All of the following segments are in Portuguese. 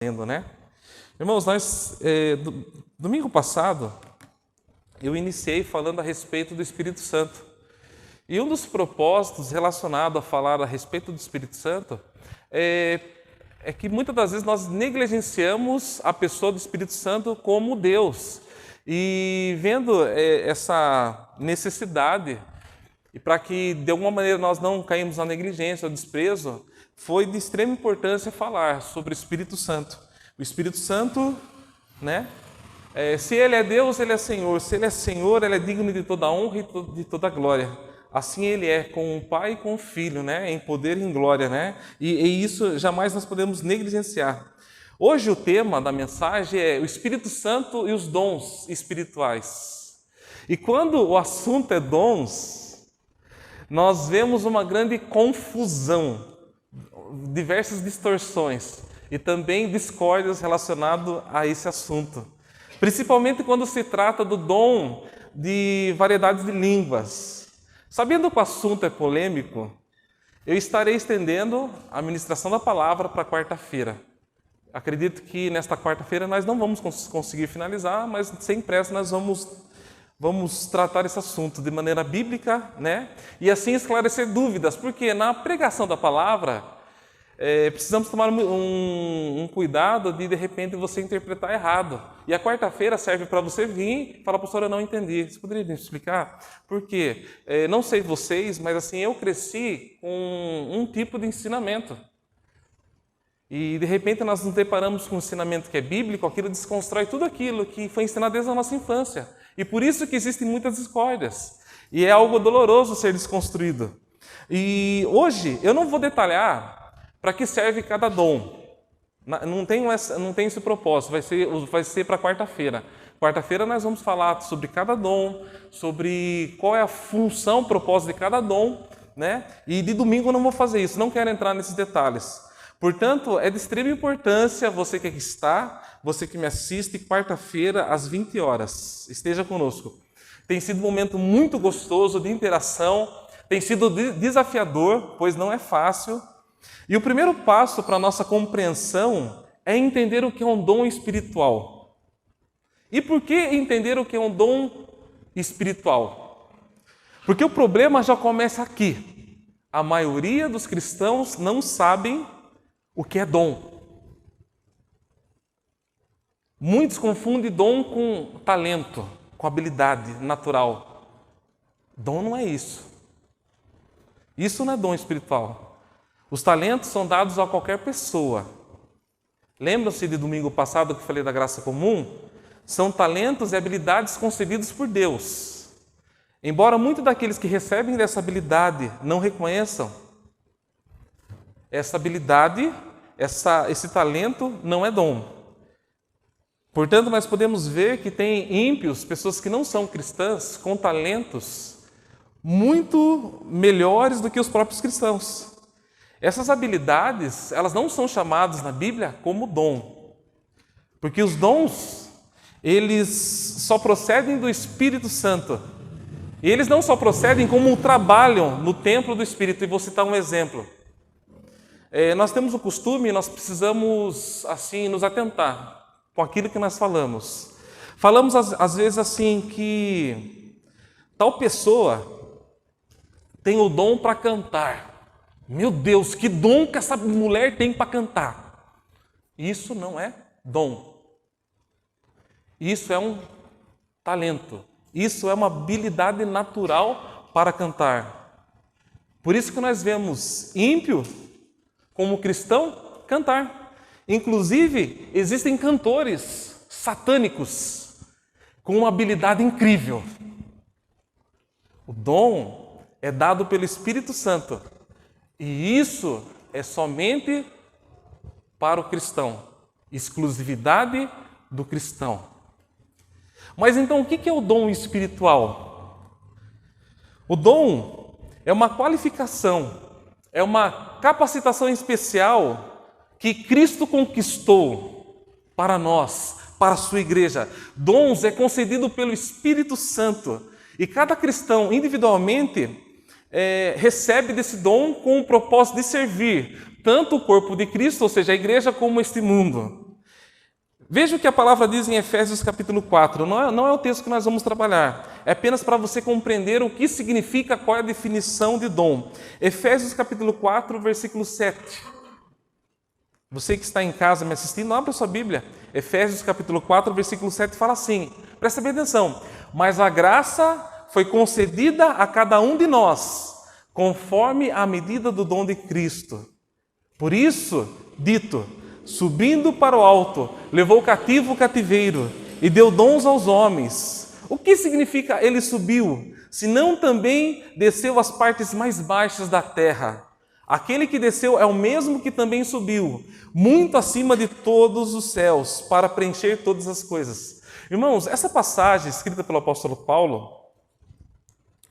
Né? Irmãos, domingo passado, eu iniciei falando a respeito do Espírito Santo. E um dos propósitos relacionado a falar a respeito do Espírito Santo é que muitas das vezes nós negligenciamos a pessoa do Espírito Santo como Deus. E vendo essa necessidade, e para que de alguma maneira nós não caímos na negligência ou desprezo, foi de extrema importância falar sobre o Espírito Santo. O Espírito Santo, né? Se Ele é Deus, Ele é Senhor. Se Ele é Senhor, Ele é digno de toda honra e de toda glória. Assim Ele é com o Pai e com o Filho, né? Em poder e em glória, né? E isso jamais nós podemos negligenciar. Hoje o tema da mensagem é o Espírito Santo e os dons espirituais. E quando o assunto é dons, nós vemos uma grande confusão, diversas distorções e também discórdias relacionadas a esse assunto. Principalmente quando se trata do dom de variedades de línguas. Sabendo que o assunto é polêmico, eu estarei estendendo a ministração da palavra para quarta-feira. Acredito que nesta quarta-feira nós não vamos conseguir finalizar, mas sem pressa nós vamos tratar esse assunto de maneira bíblica, né? E assim esclarecer dúvidas, porque na pregação da palavra precisamos tomar um cuidado de repente você interpretar errado. E a quarta-feira serve para você vir e falar, pastor, eu não entendi. Você poderia me explicar? Por quê? Não sei vocês, mas assim, eu cresci com um tipo de ensinamento. E de repente nós nos deparamos com um ensinamento que é bíblico, aquilo desconstrói tudo aquilo que foi ensinado desde a nossa infância. E por isso que existem muitas discórdias. E é algo doloroso ser desconstruído. E hoje eu não vou detalhar para que serve cada dom. Não tem esse propósito, vai ser para quarta-feira. Quarta-feira nós vamos falar sobre cada dom, sobre qual é a função, o propósito de cada dom, né? E de domingo eu não vou fazer isso, não quero entrar nesses detalhes. Portanto, é de extrema importância você que aqui está, você que me assiste, quarta-feira às 20 horas. Esteja conosco. Tem sido um momento muito gostoso de interação, tem sido desafiador, pois não é fácil. E o primeiro passo para a nossa compreensão é entender o que é um dom espiritual. E por que entender o que é um dom espiritual? Porque o problema já começa aqui. A maioria dos cristãos não sabem o que é dom. Muitos confundem dom com talento, com habilidade natural. Dom não é isso. Isso não é dom espiritual. Os talentos são dados a qualquer pessoa. Lembram-se de domingo passado que eu falei da graça comum? São talentos e habilidades concedidos por Deus. Embora muitos daqueles que recebem dessa habilidade não reconheçam, essa habilidade, esse talento não é dom. Portanto, nós podemos ver que tem ímpios, pessoas que não são cristãs, com talentos muito melhores do que os próprios cristãos. Essas habilidades, elas não são chamadas na Bíblia como dom. Porque os dons, eles só procedem do Espírito Santo. E eles não só procedem como trabalham no templo do Espírito. E vou citar um exemplo. Nós temos o costume, nós precisamos assim nos atentar com aquilo que nós falamos. Falamos às vezes assim que tal pessoa tem o dom para cantar. Meu Deus, que dom que essa mulher tem para cantar. Isso não é dom. Isso é um talento. Isso é uma habilidade natural para cantar. Por isso que nós vemos ímpio, como cristão, cantar. Inclusive, existem cantores satânicos com uma habilidade incrível. O dom é dado pelo Espírito Santo. E isso é somente para o cristão. Exclusividade do cristão. Mas então, o que é o dom espiritual? O dom é uma qualificação, é uma capacitação especial que Cristo conquistou para nós, para a sua igreja. Dons é concedido pelo Espírito Santo. E cada cristão, individualmente, recebe desse dom com o propósito de servir tanto o corpo de Cristo, ou seja, a igreja, como este mundo. Veja o que a palavra diz em Efésios capítulo 4. Não é o texto que nós vamos trabalhar. É apenas para você compreender o que significa, qual é a definição de dom. Efésios capítulo 4, versículo 7. Você que está em casa me assistindo, abra sua Bíblia. Efésios capítulo 4, versículo 7 fala assim. Presta bem atenção. Mas a graça foi concedida a cada um de nós, conforme a medida do dom de Cristo. Por isso, dito, subindo para o alto, levou cativo o cativeiro e deu dons aos homens. O que significa ele subiu? Senão também desceu às partes mais baixas da terra. Aquele que desceu é o mesmo que também subiu, muito acima de todos os céus, para preencher todas as coisas. Irmãos, essa passagem escrita pelo apóstolo Paulo,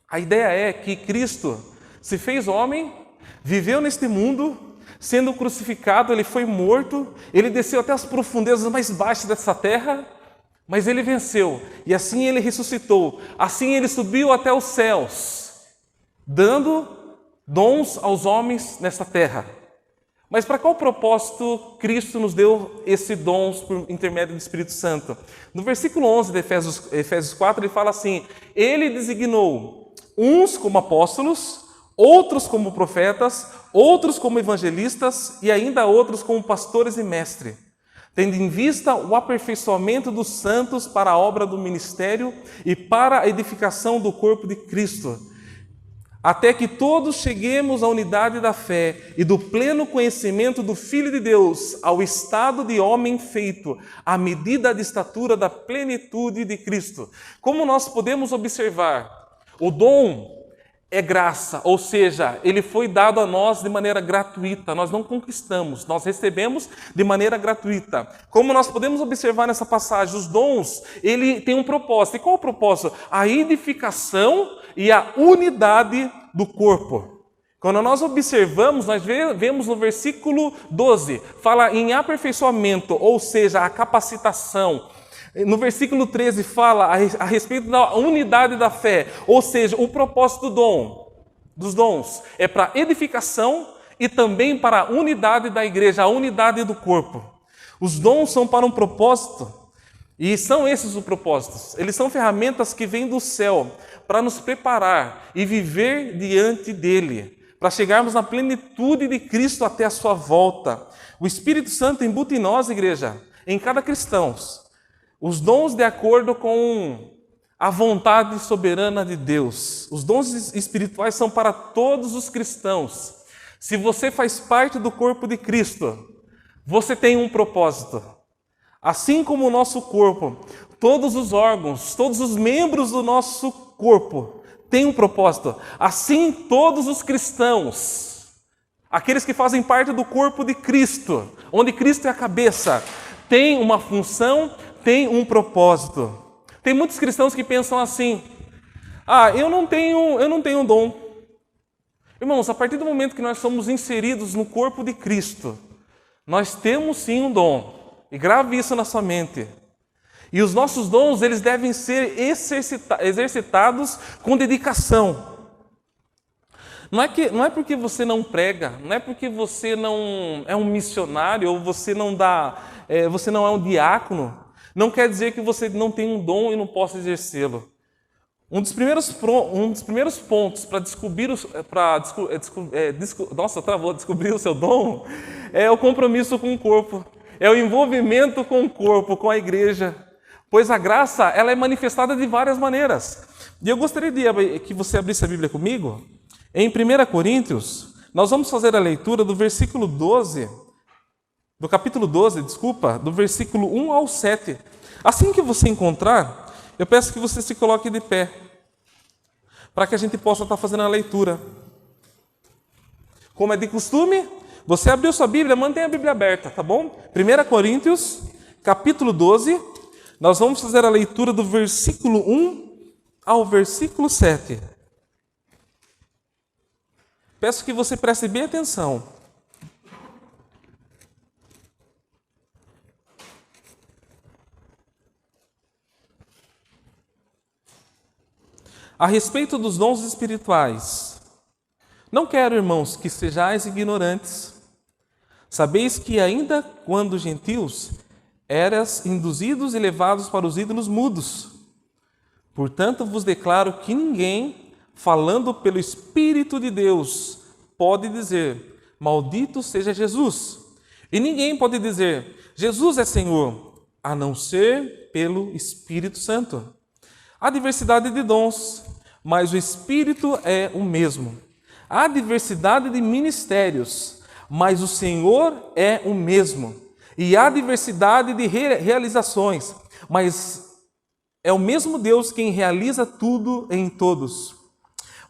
a ideia é que Cristo se fez homem, viveu neste mundo, sendo crucificado, ele foi morto, ele desceu até as profundezas mais baixas dessa terra, mas ele venceu, e assim ele ressuscitou, assim ele subiu até os céus, dando dons aos homens nesta terra. Mas para qual propósito Cristo nos deu esses dons por intermédio do Espírito Santo? No versículo 11 de Efésios 4, ele fala assim: ele designou uns como apóstolos, outros como profetas, outros como evangelistas e ainda outros como pastores e mestres, tendo em vista o aperfeiçoamento dos santos para a obra do ministério e para a edificação do corpo de Cristo, até que todos cheguemos à unidade da fé e do pleno conhecimento do Filho de Deus, ao estado de homem feito, à medida da estatura da plenitude de Cristo. Como nós podemos observar, o dom é graça, ou seja, ele foi dado a nós de maneira gratuita, nós não conquistamos, nós recebemos de maneira gratuita. Como nós podemos observar nessa passagem, os dons, ele tem um propósito. E qual é o propósito? A edificação e a unidade do corpo. Quando nós observamos, nós vemos no versículo 12, fala em aperfeiçoamento, ou seja, a capacitação. No versículo 13 fala a respeito da unidade da fé, ou seja, o propósito dos dons é para edificação e também para a unidade da igreja, a unidade do corpo. Os dons são para um propósito, e são esses os propósitos. Eles são ferramentas que vêm do céu para nos preparar e viver diante dele, para chegarmos na plenitude de Cristo até a sua volta. O Espírito Santo embute em nós, igreja, em cada cristão, os dons de acordo com a vontade soberana de Deus. Os dons espirituais são para todos os cristãos. Se você faz parte do corpo de Cristo, você tem um propósito. Assim como o nosso corpo, todos os órgãos, todos os membros do nosso corpo têm um propósito. Assim, todos os cristãos, aqueles que fazem parte do corpo de Cristo, onde Cristo é a cabeça, têm uma função, tem um propósito. Tem muitos cristãos que pensam assim: eu não tenho dom. Irmãos, a partir do momento que nós somos inseridos no corpo de Cristo, nós temos sim um dom. E grave isso na sua mente. E os nossos dons, eles devem ser exercitados com dedicação. Não é porque você não prega, não é porque você não é um missionário ou você não é um diácono, não quer dizer que você não tem um dom e não possa exercê-lo. Um dos primeiros pontos para descobrir o seu dom é o compromisso com o corpo, é o envolvimento com o corpo, com a igreja, pois a graça ela é manifestada de várias maneiras. E eu gostaria que você abrisse a Bíblia comigo. Em 1 Coríntios, nós vamos fazer a leitura do versículo 12, do capítulo 12, do versículo 1 ao 7. Assim que você encontrar, eu peço que você se coloque de pé, para que a gente possa estar fazendo a leitura. Como é de costume, você abriu sua Bíblia, mantenha a Bíblia aberta, tá bom? 1 Coríntios, capítulo 12, nós vamos fazer a leitura do versículo 1 ao versículo 7. Peço que você preste bem atenção. A respeito dos dons espirituais, não quero, irmãos, que sejais ignorantes. Sabeis que ainda quando gentios eras induzidos e levados para os ídolos mudos. Portanto, vos declaro que ninguém, falando pelo Espírito de Deus, pode dizer, maldito seja Jesus. E ninguém pode dizer, Jesus é Senhor, a não ser pelo Espírito Santo. Há diversidade de dons, mas o Espírito é o mesmo. Há diversidade de ministérios, mas o Senhor é o mesmo. E há diversidade de realizações, mas é o mesmo Deus quem realiza tudo em todos.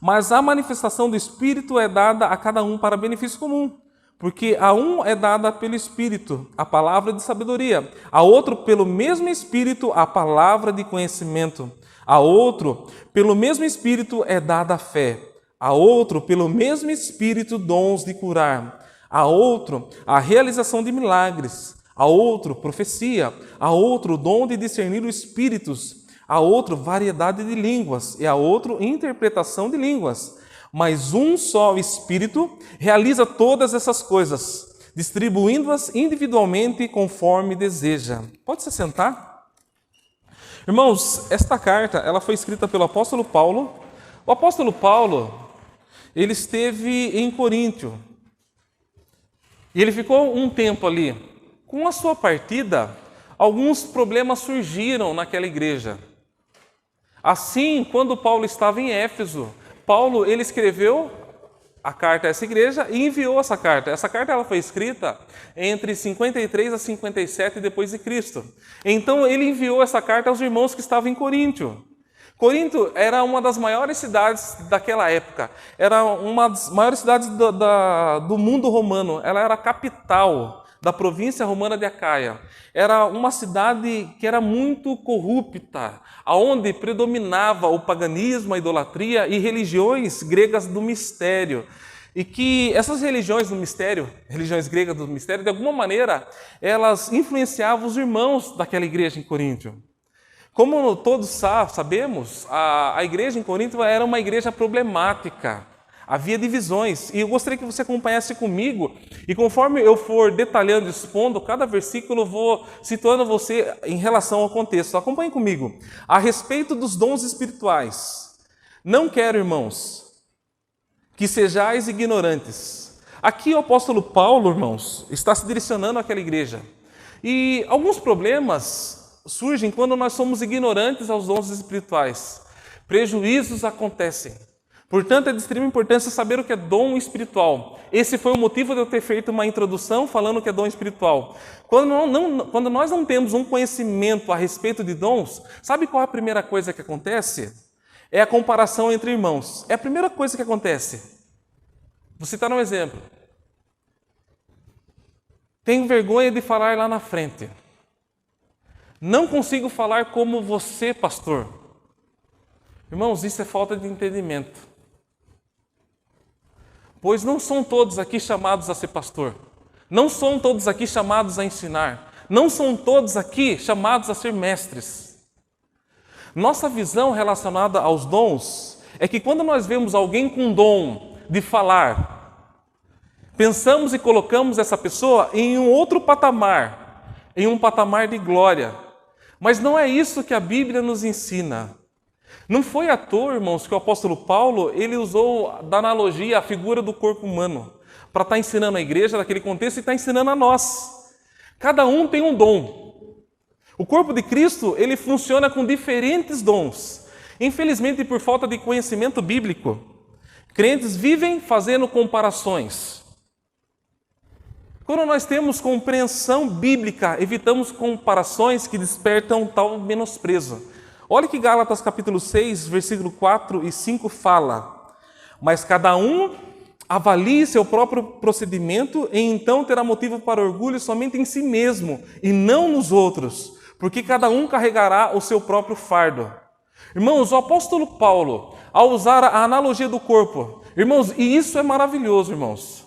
Mas a manifestação do Espírito é dada a cada um para benefício comum, porque a um é dada pelo Espírito a palavra de sabedoria, a outro pelo mesmo Espírito a palavra de conhecimento, a outro pelo mesmo Espírito é dada a fé, a outro pelo mesmo Espírito dons de curar, a outro a realização de milagres, a outro profecia, a outro dom de discernir os espíritos, a outro variedade de línguas e a outro interpretação de línguas. Mas um só Espírito realiza todas essas coisas, distribuindo-as individualmente conforme deseja. Pode se sentar? Irmãos, esta carta ela foi escrita pelo apóstolo Paulo. O apóstolo Paulo, ele esteve em Coríntio e ele ficou um tempo ali. Com a sua partida, alguns problemas surgiram naquela igreja. Assim, quando Paulo estava em Éfeso, Paulo ele escreveu a carta a essa igreja e enviou essa carta. Essa carta ela foi escrita entre 53 a 57 depois de Cristo. Então ele enviou essa carta aos irmãos que estavam em Coríntio. Coríntio era uma das maiores cidades daquela época. Era uma das maiores cidades do mundo romano. Ela era a capital da província romana de Acaia. Era uma cidade que era muito corrupta, aonde predominava o paganismo, a idolatria e religiões gregas do mistério. E que essas religiões do mistério, religiões gregas do mistério, de alguma maneira, elas influenciavam os irmãos daquela igreja em Coríntio. Como todos sabemos, a igreja em Coríntio era uma igreja problemática. Havia divisões, e eu gostaria que você acompanhasse comigo, e conforme eu for detalhando e expondo cada versículo, eu vou situando você em relação ao contexto. Acompanhe comigo. A respeito dos dons espirituais, não quero, irmãos, que sejais ignorantes. Aqui o apóstolo Paulo, irmãos, está se direcionando àquela igreja. E alguns problemas surgem quando nós somos ignorantes aos dons espirituais. Prejuízos acontecem. Portanto, é de extrema importância saber o que é dom espiritual. Esse foi o motivo de eu ter feito uma introdução falando o que é dom espiritual. Quando nós não temos um conhecimento a respeito de dons, sabe qual é a primeira coisa que acontece? É a comparação entre irmãos. É a primeira coisa que acontece. Vou citar um exemplo. Tenho vergonha de falar lá na frente. Não consigo falar como você, pastor. Irmãos, isso é falta de entendimento. Pois não são todos aqui chamados a ser pastor. Não são todos aqui chamados a ensinar. Não são todos aqui chamados a ser mestres. Nossa visão relacionada aos dons é que quando nós vemos alguém com dom de falar, pensamos e colocamos essa pessoa em um outro patamar, em um patamar de glória. Mas não é isso que a Bíblia nos ensina. Não foi à toa, irmãos, que o apóstolo Paulo ele usou da analogia a figura do corpo humano para estar ensinando a igreja naquele contexto e está ensinando a nós. Cada um tem um dom. O corpo de Cristo ele funciona com diferentes dons. Infelizmente, por falta de conhecimento bíblico, crentes vivem fazendo comparações. Quando nós temos compreensão bíblica, evitamos comparações que despertam tal menosprezo. Olha que Gálatas capítulo 6, versículo 4 e 5 fala: mas cada um avalie seu próprio procedimento e então terá motivo para orgulho somente em si mesmo e não nos outros, porque cada um carregará o seu próprio fardo. Irmãos, o apóstolo Paulo, ao usar a analogia do corpo, irmãos, e isso é maravilhoso, irmãos.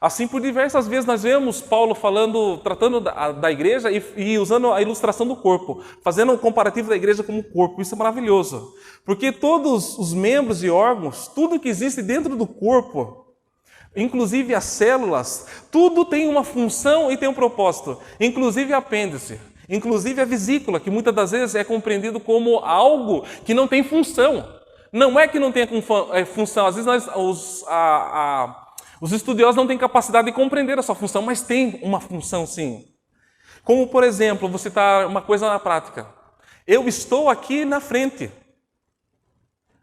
Assim, por diversas vezes nós vemos Paulo tratando da igreja e usando a ilustração do corpo, fazendo um comparativo da igreja como corpo. Isso é maravilhoso, porque todos os membros e órgãos, tudo que existe dentro do corpo, inclusive as células, tudo tem uma função e tem um propósito, inclusive o apêndice. inclusive a vesícula, que muitas das vezes é compreendido como algo que não tem função. Não é que não tenha função, às vezes os estudiosos não têm capacidade de compreender a sua função, mas tem uma função sim. Como, por exemplo, vou citar uma coisa na prática. Eu estou aqui na frente.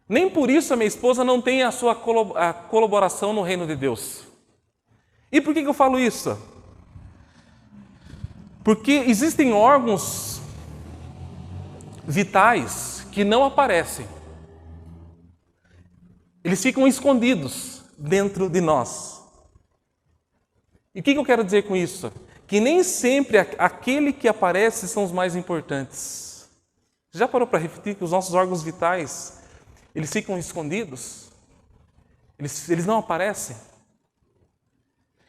Nem por isso a minha esposa não tem a sua colaboração no reino de Deus. E por que eu falo isso? Porque existem órgãos vitais que não aparecem. Eles ficam escondidos dentro de nós. E o que eu quero dizer com isso? Que nem sempre aquele que aparece são os mais importantes. Já parou para refletir que os nossos órgãos vitais, eles ficam escondidos? Eles não aparecem?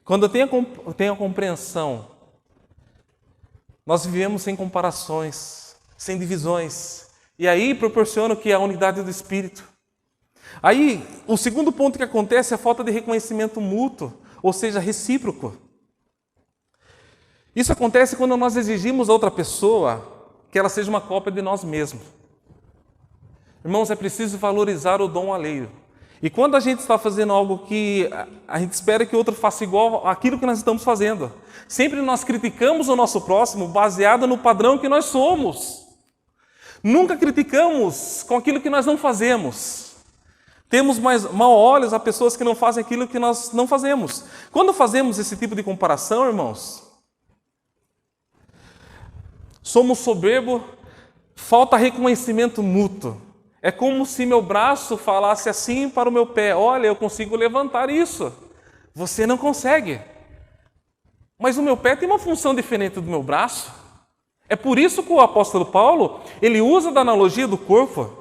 Quando eu tenho a compreensão, nós vivemos sem comparações, sem divisões. E aí proporciona o que é a unidade do Espírito. Aí, o segundo ponto que acontece é a falta de reconhecimento mútuo, ou seja, recíproco. Isso acontece quando nós exigimos a outra pessoa que ela seja uma cópia de nós mesmos. Irmãos, é preciso valorizar o dom alheio. E quando a gente está fazendo algo que a gente espera que o outro faça igual àquilo que nós estamos fazendo, sempre nós criticamos o nosso próximo baseado no padrão que nós somos. Nunca criticamos com aquilo que nós não fazemos. Temos mais mau olhos a pessoas que não fazem aquilo que nós não fazemos. Quando fazemos esse tipo de comparação, irmãos, somos soberbos, falta reconhecimento mútuo. É como se meu braço falasse assim para o meu pé: olha, eu consigo levantar isso. Você não consegue. Mas o meu pé tem uma função diferente do meu braço. É por isso que o apóstolo Paulo, ele usa da analogia do corpo.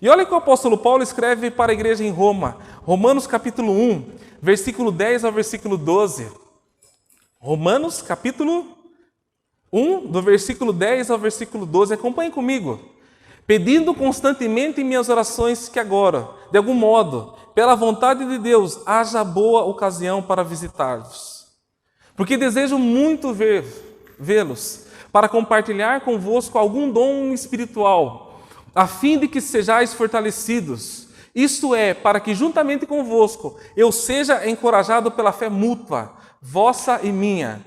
E olha que o apóstolo Paulo escreve para a igreja em Roma, Romanos capítulo 1, versículo 10 ao versículo 12. Romanos capítulo 1, do versículo 10 ao versículo 12, acompanhe comigo. Pedindo constantemente em minhas orações que agora, de algum modo, pela vontade de Deus, haja boa ocasião para visitar-vos. Porque desejo muito vê-los, para compartilhar convosco algum dom espiritual, a fim de que sejais fortalecidos. Isto é, para que juntamente convosco eu seja encorajado pela fé mútua, vossa e minha.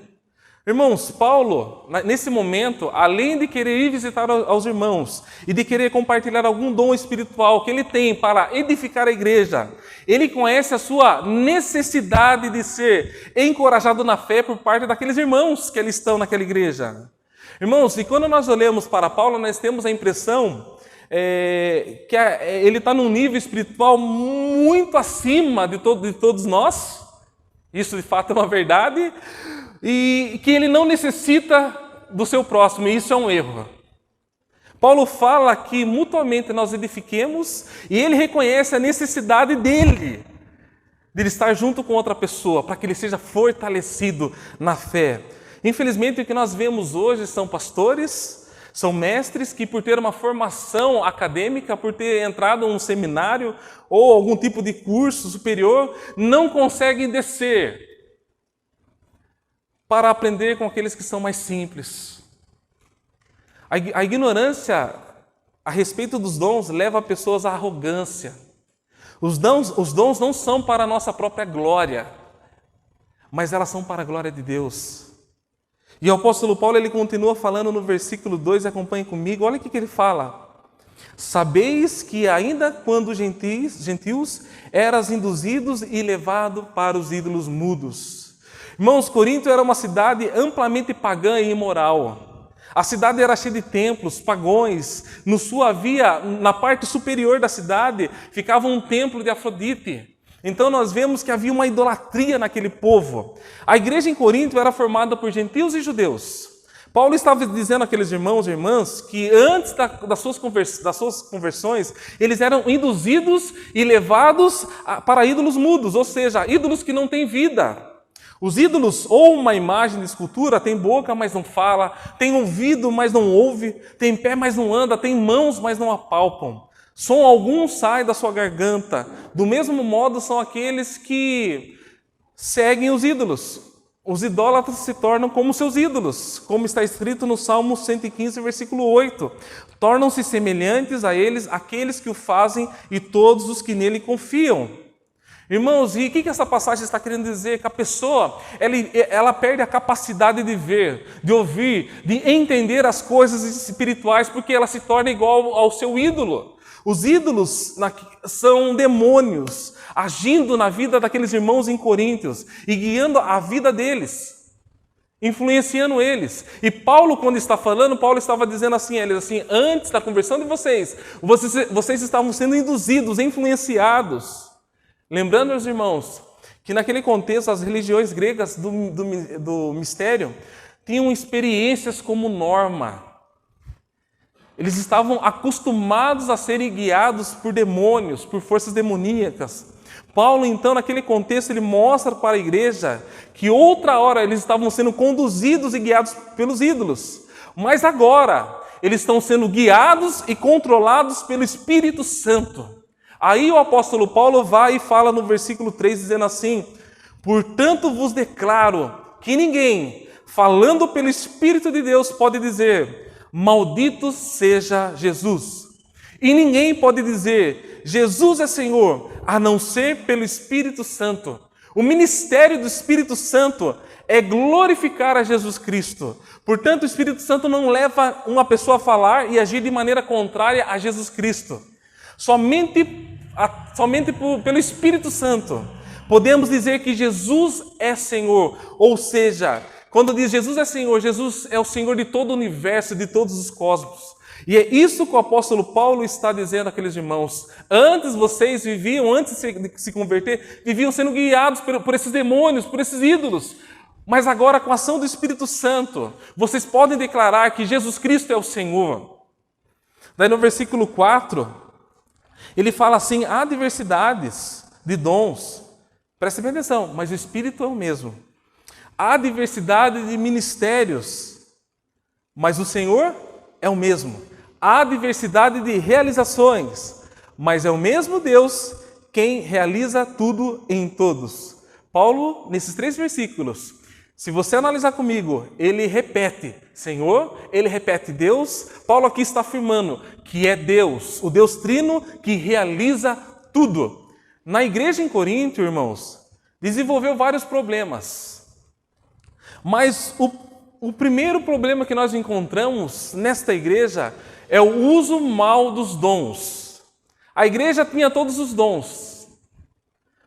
Irmãos, Paulo, nesse momento, além de querer ir visitar aos irmãos e de querer compartilhar algum dom espiritual que ele tem para edificar a igreja, ele conhece a sua necessidade de ser encorajado na fé por parte daqueles irmãos que eles estão naquela igreja. Irmãos, e quando nós olhamos para Paulo, nós temos a impressão que ele está num nível espiritual muito acima de todos nós. Isso de fato é uma verdade. E que ele não necessita do seu próximo, e isso é um erro. Paulo fala que mutuamente nós edifiquemos, e ele reconhece a necessidade dele, de ele estar junto com outra pessoa, para que ele seja fortalecido na fé. Infelizmente, o que nós vemos hoje são pastores, são mestres que, por ter uma formação acadêmica, por ter entrado em um seminário ou algum tipo de curso superior, não conseguem descer para aprender com aqueles que são mais simples. A ignorância a respeito dos dons leva pessoas à arrogância. Os dons não são para a nossa própria glória, mas elas são para a glória de Deus. E o apóstolo Paulo, ele continua falando no versículo 2, acompanhe comigo, olha o que ele fala. Sabeis que ainda quando gentios eras induzidos e levados para os ídolos mudos. Irmãos, Corinto era uma cidade amplamente pagã e imoral. A cidade era cheia de templos, pagões. No sul havia, na parte superior da cidade, ficava um templo de Afrodite. Então nós vemos que havia uma idolatria naquele povo. A igreja em Corinto era formada por gentios e judeus. Paulo estava dizendo àqueles irmãos e irmãs que antes das suas conversões, eles eram induzidos e levados para ídolos mudos, ou seja, ídolos que não têm vida. Os ídolos, ou uma imagem de escultura, tem boca, mas não fala, tem ouvido, mas não ouve, tem pé, mas não anda, tem mãos, mas não apalpam. Som algum sai da sua garganta. Do mesmo modo são aqueles que seguem os ídolos. os idólatras se tornam como seus ídolos, como está escrito no Salmo 115, versículo 8. Tornam-se semelhantes a eles aqueles que o fazem e todos os que nele confiam. Irmãos, e o que essa passagem está querendo dizer? Que a pessoa, ela perde a capacidade de ver, de ouvir, de entender as coisas espirituais, porque ela se torna igual ao seu ídolo. Os ídolos são demônios agindo na vida daqueles irmãos em Coríntios e guiando a vida deles, influenciando eles. E Paulo, quando está falando, Paulo estava dizendo assim a eles, assim, antes da conversão de vocês estavam sendo induzidos, influenciados. Lembrando, meus irmãos, que naquele contexto as religiões gregas do mistério tinham experiências como norma. Eles estavam acostumados a serem guiados por demônios, por forças demoníacas. Paulo, então, naquele contexto, ele mostra para a igreja que outra hora eles estavam sendo conduzidos e guiados pelos ídolos. Mas agora, eles estão sendo guiados e controlados pelo Espírito Santo. Aí o apóstolo Paulo vai e fala no versículo 3, dizendo assim: portanto vos declaro que ninguém, falando pelo Espírito de Deus, pode dizer, maldito seja Jesus. E ninguém pode dizer, Jesus é Senhor, a não ser pelo Espírito Santo. O ministério do Espírito Santo é glorificar a Jesus Cristo. Portanto, o Espírito Santo não leva uma pessoa a falar e agir de maneira contrária a Jesus Cristo. Somente pelo Espírito Santo podemos dizer que Jesus é Senhor. Ou seja, quando diz Jesus é Senhor, Jesus é o Senhor de todo o universo, de todos os cosmos. E é isso que o apóstolo Paulo está dizendo àqueles irmãos. Antes vocês viviam, antes de se converter, viviam sendo guiados por esses demônios, por esses ídolos. Mas agora, com a ação do Espírito Santo, vocês podem declarar que Jesus Cristo é o Senhor. Daí no versículo 4... ele fala assim, há diversidades de dons, preste bem atenção, mas o Espírito é o mesmo. Há diversidade de ministérios, mas o Senhor é o mesmo. Há diversidade de realizações, mas é o mesmo Deus quem realiza tudo em todos. Paulo, nesses 3 versículos, se você analisar comigo, ele repete Senhor, ele repete Deus. Paulo aqui está afirmando que é Deus, o Deus Trino que realiza tudo. Na igreja em Corinto, irmãos, desenvolveu vários problemas. Mas o primeiro problema que nós encontramos nesta igreja é o uso mal dos dons. A igreja tinha todos os dons.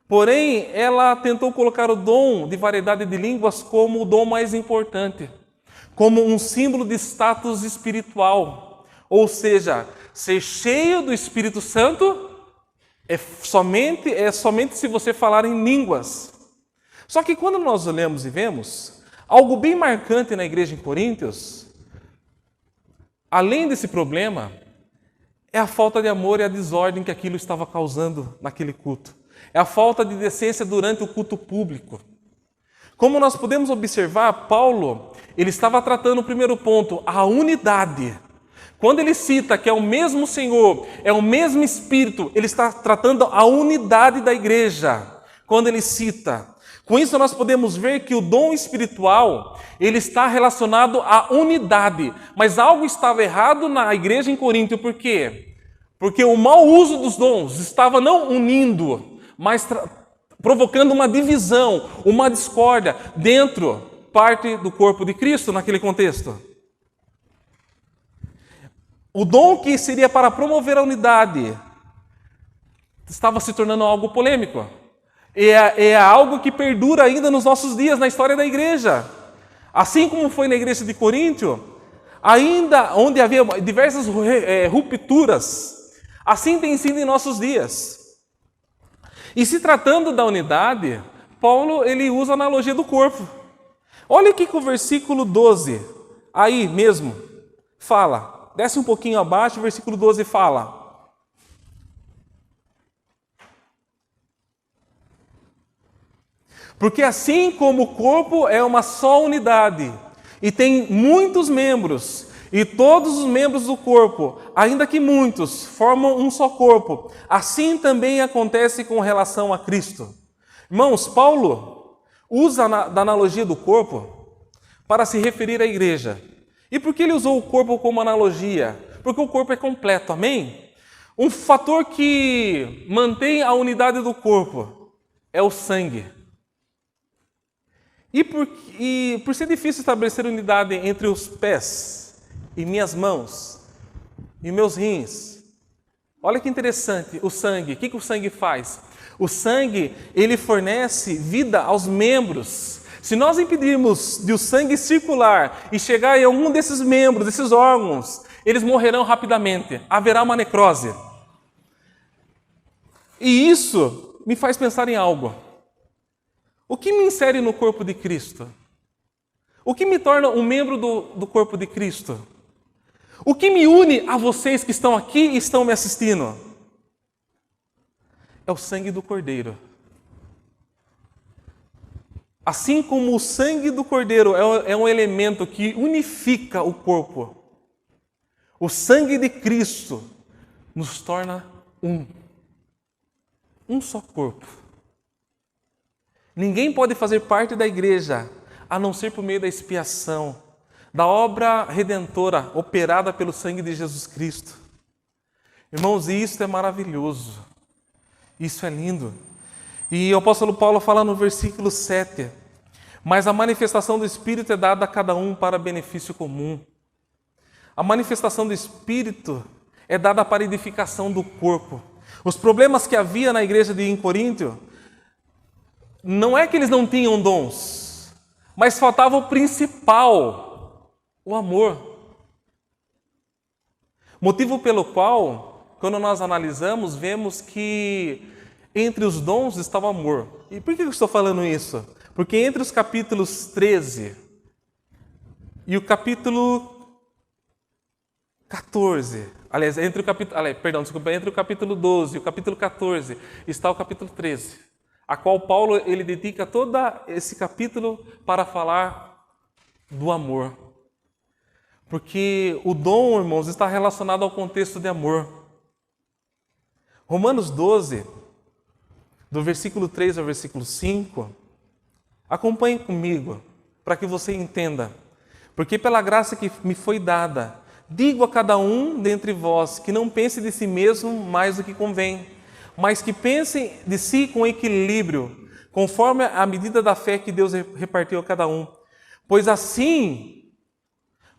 Porém, ela tentou colocar o dom de variedade de línguas como o dom mais importante, como um símbolo de status espiritual. Ou seja, ser cheio do Espírito Santo é somente se você falar em línguas. Só que quando nós olhamos e vemos, algo bem marcante na igreja em Coríntios, além desse problema, é a falta de amor e a desordem que aquilo estava causando naquele culto. É a falta de decência durante o culto público. Como nós podemos observar, Paulo, ele estava tratando o primeiro ponto, a unidade. Quando ele cita que é o mesmo Senhor, é o mesmo Espírito, ele está tratando a unidade da igreja. Quando ele cita. Com isso nós podemos ver que o dom espiritual, ele está relacionado à unidade. Mas algo estava errado na igreja em Corinto, por quê? Porque o mau uso dos dons estava não unindo, mas provocando uma divisão, uma discórdia dentro, parte do corpo de Cristo naquele contexto. O dom que seria para promover a unidade estava se tornando algo polêmico. É algo que perdura ainda nos nossos dias, na história da igreja. Assim como foi na igreja de Coríntio, ainda onde havia diversas rupturas, assim tem sido em nossos dias. E se tratando da unidade, Paulo ele usa a analogia do corpo. Olha aqui que o versículo 12, aí mesmo, fala. Desce um pouquinho abaixo, o versículo 12 fala. Porque assim como o corpo é uma só unidade, e tem muitos membros, e todos os membros do corpo, ainda que muitos, formam um só corpo, assim também acontece com relação a Cristo. Irmãos, Paulo usa da analogia do corpo para se referir à igreja. E por que ele usou o corpo como analogia? Porque o corpo é completo, amém? Um fator que mantém a unidade do corpo é o sangue. E por ser difícil estabelecer unidade entre os pés e minhas mãos e meus rins, olha que interessante, o sangue. O que o sangue faz? O sangue, ele fornece vida aos membros. Se nós impedirmos de o sangue circular e chegar em algum desses membros, desses órgãos, eles morrerão rapidamente. Haverá uma necrose. E isso me faz pensar em algo. O que me insere no corpo de Cristo? O que me torna um membro do corpo de Cristo? O que me une a vocês que estão aqui e estão me assistindo? É o sangue do Cordeiro. Assim como o sangue do Cordeiro é um elemento que unifica o corpo, o sangue de Cristo nos torna um só corpo. Ninguém pode fazer parte da igreja a não ser por meio da expiação, da obra redentora operada pelo sangue de Jesus Cristo. Irmãos, isso é maravilhoso. Isso é lindo. E o apóstolo Paulo fala no versículo 7, mas a manifestação do Espírito é dada a cada um para benefício comum. A manifestação do Espírito é dada para a edificação do corpo. Os problemas que havia na igreja em Coríntio, não é que eles não tinham dons, mas faltava o principal, o amor. Motivo pelo qual, quando nós analisamos, vemos que entre os dons estava o amor. E por que eu estou falando isso? Porque entre os capítulos 13 e o capítulo 14, aliás, entre o capítulo 12 e o capítulo 14, está o capítulo 13, a qual Paulo ele dedica todo esse capítulo para falar do amor. Porque o dom, irmãos, está relacionado ao contexto de amor. Romanos 12, do versículo 3 ao versículo 5, acompanhe comigo, para que você entenda. Porque pela graça que me foi dada, digo a cada um dentre vós que não pense de si mesmo mais do que convém, mas que pense de si com equilíbrio, conforme a medida da fé que Deus repartiu a cada um. Pois assim,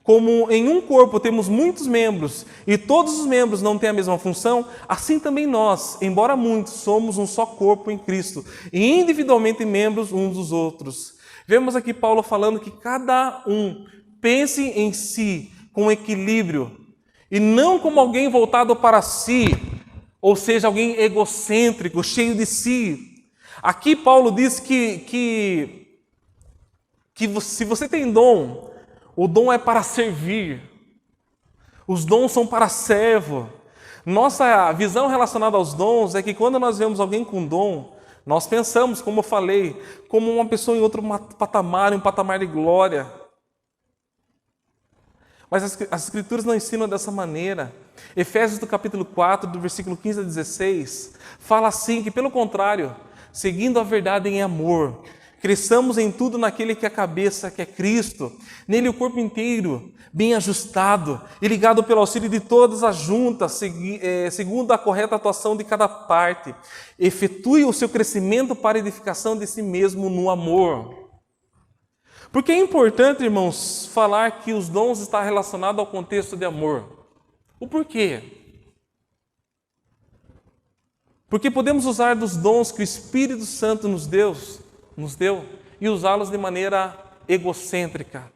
como em um corpo temos muitos membros e todos os membros não têm a mesma função, assim também nós, embora muitos, somos um só corpo em Cristo e individualmente membros uns dos outros. Vemos aqui Paulo falando que cada um pense em si com equilíbrio e não como alguém voltado para si, ou seja, alguém egocêntrico, cheio de si. Aqui Paulo diz que se você tem dom, o dom é para servir. Os dons são para servo. Nossa visão relacionada aos dons é que quando nós vemos alguém com dom, nós pensamos, como eu falei, como uma pessoa em outro patamar, um patamar de glória. Mas as Escrituras não ensinam dessa maneira. Efésios do capítulo 4, do versículo 15 a 16, fala assim, que pelo contrário, seguindo a verdade em amor, cresçamos em tudo naquele que é a cabeça, que é Cristo. Nele o corpo inteiro, bem ajustado e ligado pelo auxílio de todas as juntas, segundo a correta atuação de cada parte, efetue o seu crescimento para a edificação de si mesmo no amor. Porque é importante, irmãos, falar que os dons estão relacionados ao contexto de amor. O porquê? Porque podemos usar dos dons que o Espírito Santo nos deu e usá-los de maneira egocêntrica.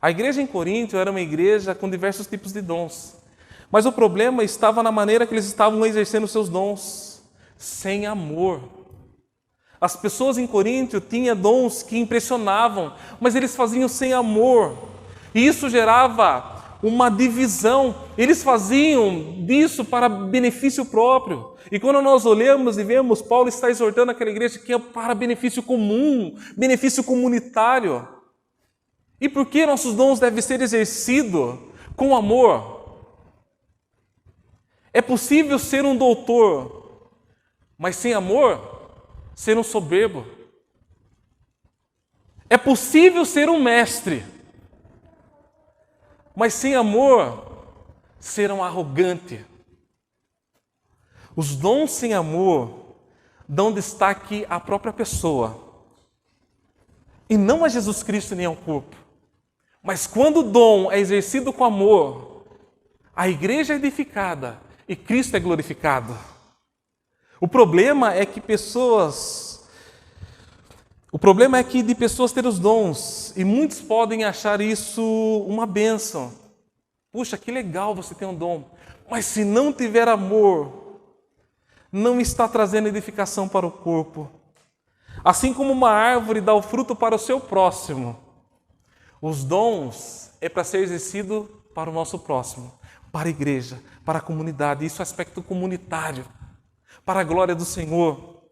A igreja em Coríntio era uma igreja com diversos tipos de dons, mas o problema estava na maneira que eles estavam exercendo seus dons, sem amor. As pessoas em Coríntio tinham dons que impressionavam, mas eles faziam sem amor, e isso gerava uma divisão. Eles faziam disso para benefício próprio. E quando nós olhamos e vemos, Paulo está exortando aquela igreja que é para benefício comum, benefício comunitário. E por que nossos dons devem ser exercidos com amor? É possível ser um doutor, mas sem amor, ser um soberbo. É possível ser um mestre, mas sem amor, ser um arrogante. Os dons sem amor dão destaque à própria pessoa, e não a Jesus Cristo nem ao corpo. Mas quando o dom é exercido com amor, a igreja é edificada e Cristo é glorificado. O problema é que de pessoas terem os dons, e muitos podem achar isso uma bênção. Puxa, que legal você ter um dom, mas se não tiver amor, não está trazendo edificação para o corpo. Assim como uma árvore dá o fruto para o seu próximo, os dons é para ser exercido para o nosso próximo, para a igreja, para a comunidade. Isso é aspecto comunitário, para a glória do Senhor.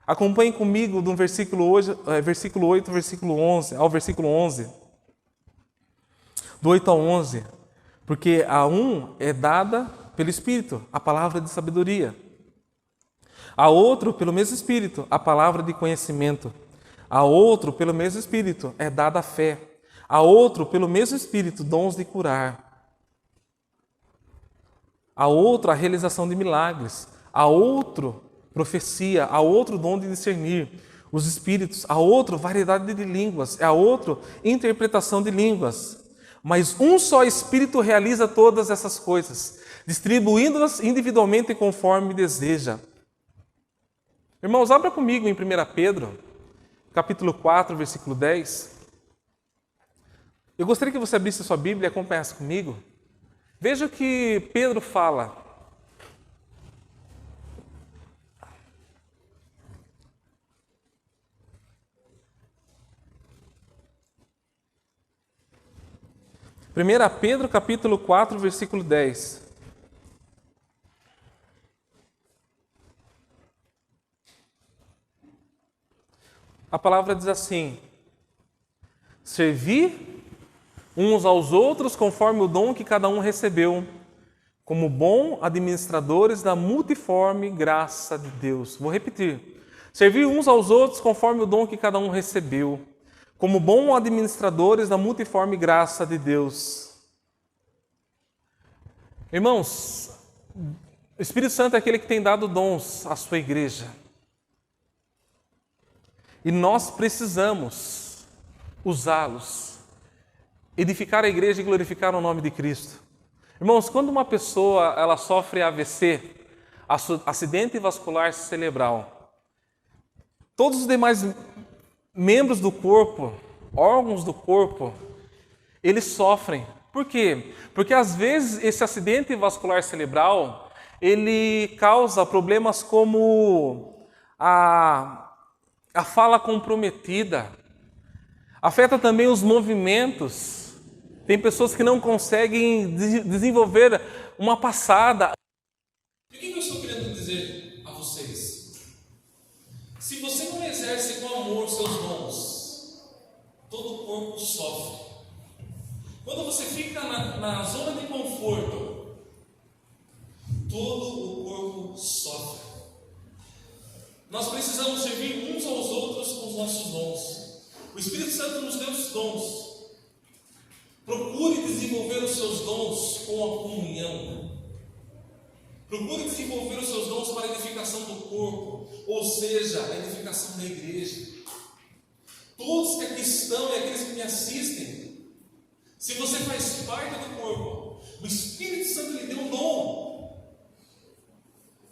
Acompanhe comigo do versículo 8, versículo 11, ao versículo 11. Do 8 ao 11. Porque a um é dada pelo Espírito a palavra de sabedoria. A outro, pelo mesmo Espírito, a palavra de conhecimento. A outro, pelo mesmo Espírito, é dada a fé. A outro, pelo mesmo Espírito, dons de curar. A outro, a realização de milagres. A outro, profecia. A outro, dom de discernir os espíritos. A outro, variedade de línguas. A outro, interpretação de línguas. Mas um só Espírito realiza todas essas coisas, distribuindo-as individualmente conforme deseja. Irmãos, abra comigo em 1 Pedro, capítulo 4, versículo 10. Eu gostaria que você abrisse a sua Bíblia e acompanhasse comigo. Veja o que Pedro fala. Primeira Pedro, capítulo 4, versículo 10. A palavra diz assim: servi uns aos outros conforme o dom que cada um recebeu, como bom administradores da multiforme graça de Deus. Vou repetir. Servi uns aos outros conforme o dom que cada um recebeu, como bom administradores da multiforme graça de Deus. Irmãos, o Espírito Santo é aquele que tem dado dons à sua igreja. E nós precisamos usá-los, edificar a igreja e glorificar o nome de Cristo. Irmãos, quando uma pessoa ela sofre AVC, acidente vascular cerebral, todos os demais membros do corpo, órgãos do corpo, eles sofrem. Por quê? Porque às vezes esse acidente vascular cerebral, ele causa problemas como a fala comprometida, afeta também os movimentos. Tem pessoas que não conseguem desenvolver uma passada. E o que eu estou querendo dizer a vocês? Se você não exerce com amor seus dons, todo o corpo sofre. Quando você fica na zona de conforto, todo o corpo sofre. Nós precisamos servir uns aos outros com os nossos dons. O Espírito Santo nos deu os dons. Procure desenvolver os seus dons com a comunhão. Procure desenvolver os seus dons para a edificação do corpo, ou seja, a edificação da igreja. Todos que aqui estão e aqueles que me assistem, se você faz parte do corpo, o Espírito Santo lhe deu um dom.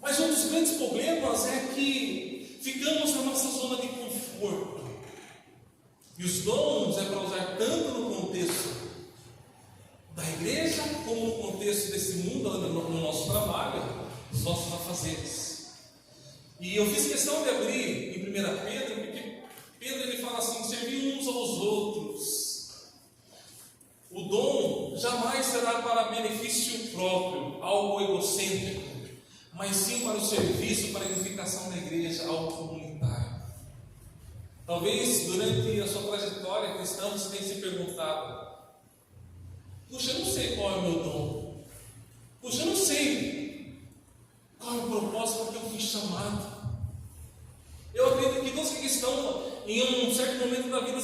Mas um dos grandes problemas é que ficamos na nossa zona de conforto. E os dons é para usar tanto no contexto da igreja, como no contexto desse mundo, no nosso trabalho, nos nossos afazeres. E eu fiz questão de abrir em 1 Pedro, porque Pedro ele fala assim: servir uns aos outros. O dom jamais será para benefício próprio, algo egocêntrico, mas sim para o serviço, para a edificação da igreja, algo comunitário. Talvez durante a sua trajetória cristã você tenha se perguntado: puxa, eu não sei qual é o meu dom. Puxa, eu não sei qual é o propósito para que eu fui chamado. Eu acredito que todos que estão em um certo momento da vida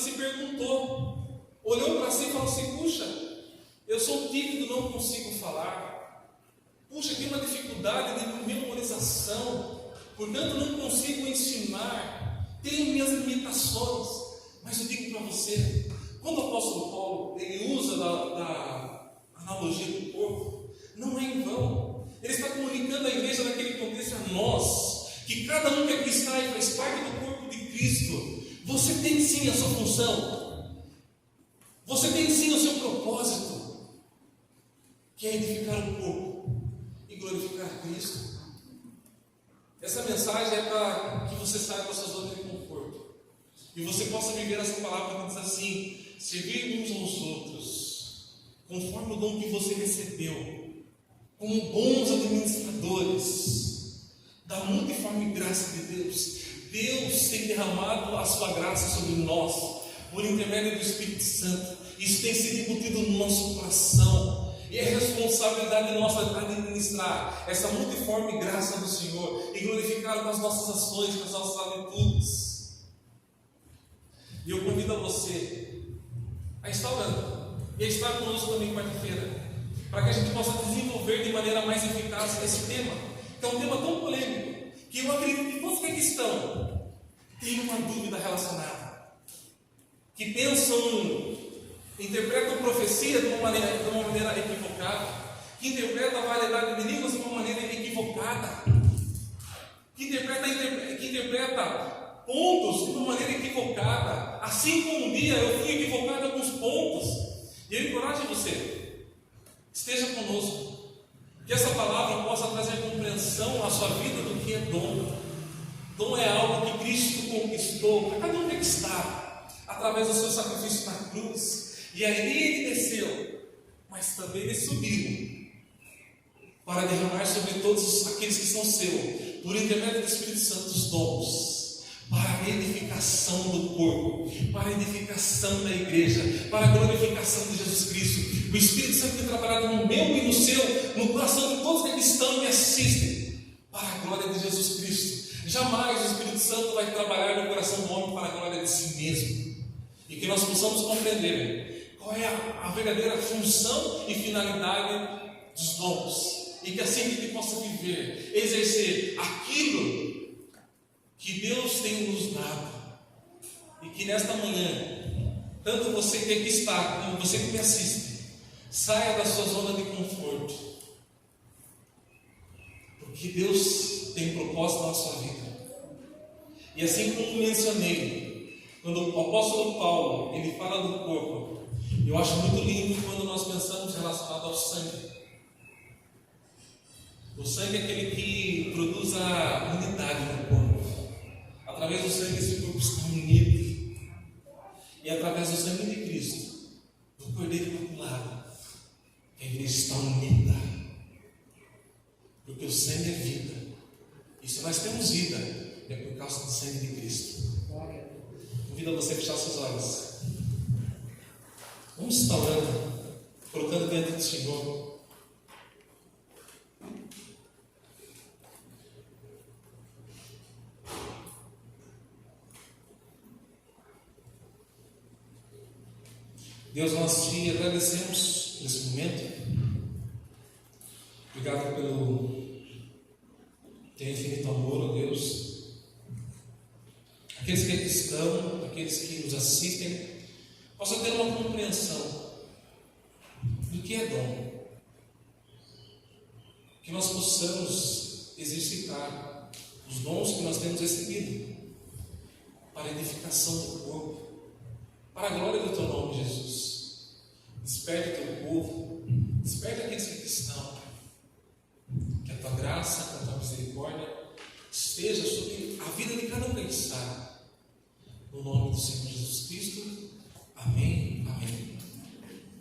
Eu sou tímido, não consigo falar. Puxa, tenho uma dificuldade de memorização, portanto não consigo ensinar. Tenho minhas limitações. Mas eu digo para você, quando o apóstolo Paulo ele usa da analogia do corpo, não é em vão. Ele está comunicando à igreja naquele contexto a nós, que cada um que aqui está e faz parte do corpo de Cristo. Você tem sim a sua função, você tem sim o seu propósito, que é edificar o corpo e glorificar Cristo. Essa mensagem é para que você saia da sua zona de conforto e você possa viver essa palavra que diz assim: servir uns aos outros, conforme o dom que você recebeu, como bons administradores da multiforme graça de Deus. Deus tem derramado a sua graça sobre nós, por intermédio do Espírito Santo. Isso tem sido incutido no nosso coração, e é responsabilidade nossa administrar essa multiforme graça do Senhor e glorificá-lo com as nossas ações, com as nossas atitudes. E eu convido a você a estar orando e a estar conosco também quarta-feira, para que a gente possa desenvolver de maneira mais eficaz esse tema, que é um tema tão polêmico, que eu acredito que todos que aqui estão têm uma dúvida relacionada, que pensam, interpretam profecia de uma maneira equivocada, que interpretam a variedade de línguas de uma maneira equivocada, que interpreta pontos de uma maneira equivocada, assim como um dia eu fui equivocado em alguns pontos. E eu encorajo você, esteja conosco, que essa palavra possa trazer compreensão à sua vida do que é dom. Dom é algo que Cristo conquistou para cada um que está, através do seu sacrifício na cruz. E aí ele desceu, mas também ele subiu, para derramar sobre todos aqueles que são seus, por intermédio do Espírito Santo, os dons, para a edificação do corpo, para a edificação da igreja, para a glorificação de Jesus Cristo. O Espírito Santo tem trabalhado no meu e no seu, no coração de todos que aqui estão e me assistem, para a glória de Jesus Cristo. Jamais o Espírito Santo vai trabalhar no coração do homem para a glória de si mesmo. E que nós possamos compreender qual é a verdadeira função e finalidade dos dons. E que assim a gente possa viver, exercer aquilo que Deus tem nos dado. E que nesta manhã, tanto você que aqui está, como você que me assiste, saia da sua zona de conforto, porque Deus tem propósito na sua vida. E assim como mencionei, quando o apóstolo Paulo ele fala do corpo, eu acho muito lindo quando nós pensamos relacionado ao sangue. O sangue é aquele que produz a unidade no corpo. Através do sangue esse corpo está unido, e através do sangue de Cristo, do Cordeiro Imaculado, a igreja está unida, porque o sangue é vida, e se nós temos vida, é por causa do sangue de Cristo. Convido você a fechar seus olhos. Vamos estar orando, colocando diante do Senhor. Deus, nós te agradecemos nesse momento. Obrigado pelo teu infinito amor, ó Deus. Aqueles que aqui estão, aqueles que nos assistem, possam ter uma compreensão do que é dom. Que nós possamos exercitar os dons que nós temos recebido para a edificação do corpo, para a glória do teu nome, Jesus. Desperte o teu povo, desperte aqueles que aqui estão. Que a tua graça, que a tua misericórdia esteja sobre a vida de cada um que está. No nome do Senhor Jesus Cristo. Amém. Amém.